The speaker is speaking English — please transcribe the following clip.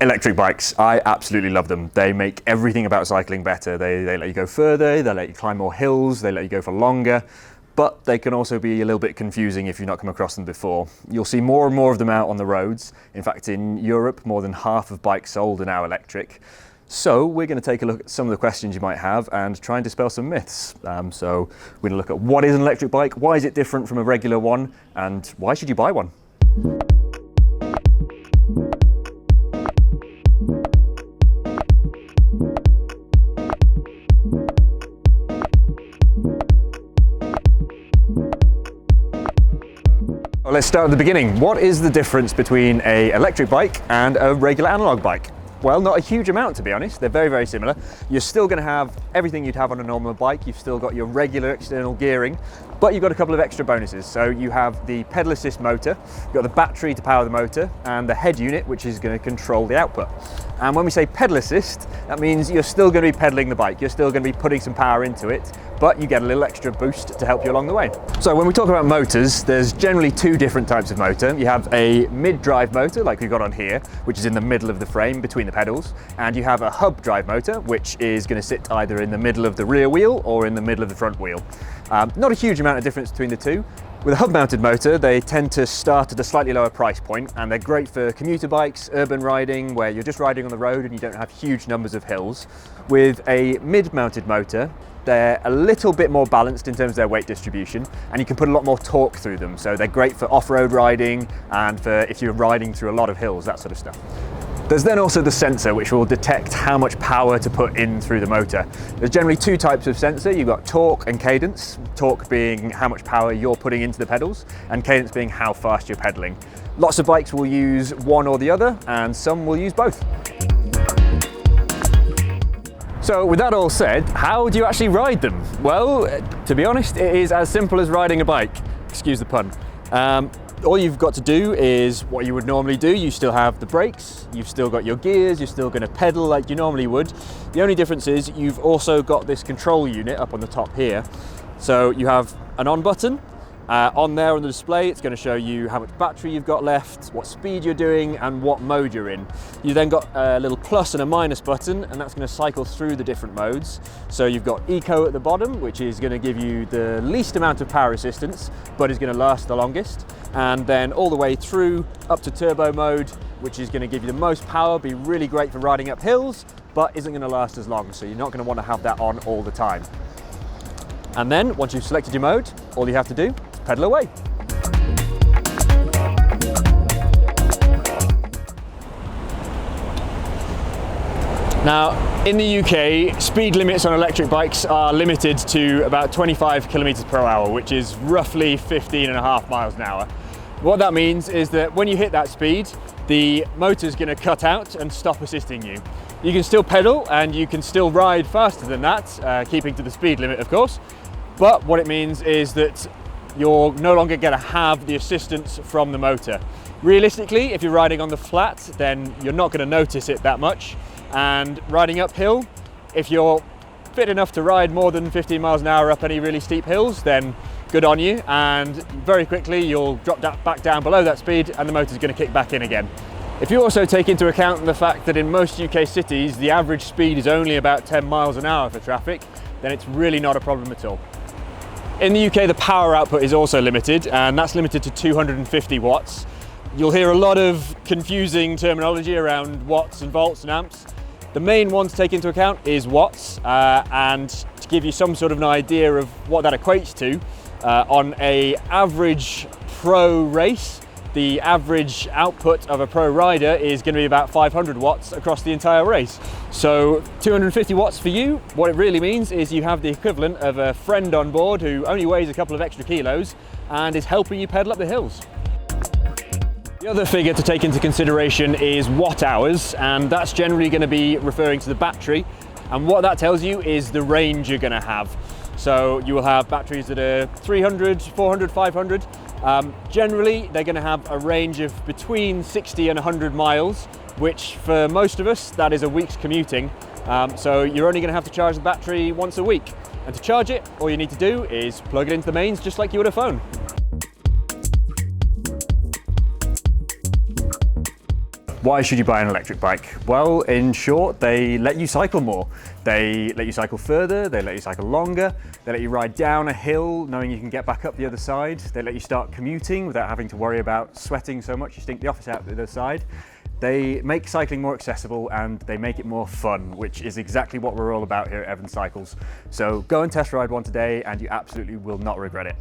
Electric bikes, I absolutely love them. They make everything about cycling better. They let you go further, they let you climb more hills, they let you go for longer, but they can also be a little bit confusing if you've not come across them before. You'll see more and more of them out on the roads. In fact, in Europe, more than half of bikes sold are now electric. So we're going to take a look at some of the questions you might have and try and dispel some myths. So we're going to look at what is an electric bike, why is it different from a regular one, and why should you buy one? Well, let's start at the beginning. What is the difference between an electric bike and a regular analogue bike? Well, not a huge amount, to be honest. They're very, very similar. You're still going to have everything you'd have on a normal bike. You've still got your regular external gearing, but you've got a couple of extra bonuses. So you have the pedal assist motor, you've got the battery to power the motor, and the head unit, which is going to control the output. And when we say pedal assist, that means you're still going to be pedaling the bike. You're still going to be putting some power into it, but you get a little extra boost to help you along the way. So when we talk about motors, there's generally two different types of motor. You have a mid-drive motor, like we've got on here, which is in the middle of the frame between the pedals, and you have a hub drive motor, which is going to sit either in the middle of the rear wheel or in the middle of the front wheel. Not a huge amount of difference between the two. With a hub-mounted motor, they tend to start at a slightly lower price point, and they're great for commuter bikes, urban riding, where you're just riding on the road and you don't have huge numbers of hills. With a mid-mounted motor, they're a little bit more balanced in terms of their weight distribution, and you can put a lot more torque through them. So they're great for off-road riding and for if you're riding through a lot of hills, that sort of stuff. There's then also the sensor, which will detect how much power to put in through the motor. There's generally two types of sensor. You've got torque and cadence. Torque being how much power you're putting into the pedals, and cadence being how fast you're pedaling. Lots of bikes will use one or the other, and some will use both. So with that all said, how do you actually ride them? Well, to be honest, it is as simple as riding a bike. Excuse the pun. All you've got to do is what you would normally do. You still have the brakes, you've still got your gears, you're still going to pedal like you normally would. The only difference is you've also got this control unit up on the top here. So you have an on button. On there on the display, it's going to show you how much battery you've got left, what speed you're doing, and what mode you're in. You then got a little plus and a minus button, and that's going to cycle through the different modes. So you've got Eco at the bottom, which is going to give you the least amount of power resistance, but is going to last the longest. And then all the way through up to turbo mode, which is going to give you the most power, be really great for riding up hills, but isn't going to last as long. So you're not going to want to have that on all the time. And then once you've selected your mode, all you have to do is pedal away. Now, in the UK, speed limits on electric bikes are limited to about 25 kilometers per hour, which is roughly 15.5 miles an hour. What that means is that when you hit that speed, the motor's going to cut out and stop assisting you. You can still pedal and you can still ride faster than that, keeping to the speed limit, of course. But what it means is that you're no longer going to have the assistance from the motor. Realistically, if you're riding on the flat, then you're not going to notice it that much. And riding uphill, if you're fit enough to ride more than 15 miles an hour up any really steep hills, then good on you. And very quickly, you'll drop back down below that speed and the motor's going to kick back in again. If you also take into account the fact that in most UK cities, the average speed is only about 10 miles an hour for traffic, then it's really not a problem at all. In the UK, the power output is also limited, and that's limited to 250 watts. You'll hear a lot of confusing terminology around watts and volts and amps. The main one to take into account is watts, and to give you some sort of an idea of what that equates to, on an average pro race, the average output of a pro rider is going to be about 500 watts across the entire race. So 250 watts for you, what it really means is you have the equivalent of a friend on board who only weighs a couple of extra kilos and is helping you pedal up the hills. The other figure to take into consideration is watt hours, and that's generally going to be referring to the battery, and what that tells you is the range you're going to have. So you will have batteries that are 300, 400, 500. Generally, they're going to have a range of between 60 and 100 miles, which for most of us, that is a week's commuting. So you're only going to have to charge the battery once a week. And to charge it, all you need to do is plug it into the mains just like you would a phone. Why should you buy an electric bike? Well, in short, they let you cycle more. They let you cycle further, they let you cycle longer, they let you ride down a hill knowing you can get back up the other side, they let you start commuting without having to worry about sweating so much you stink the office out the other side. They make cycling more accessible and they make it more fun, which is exactly what we're all about here at Evans Cycles. So go and test ride one today and you absolutely will not regret it.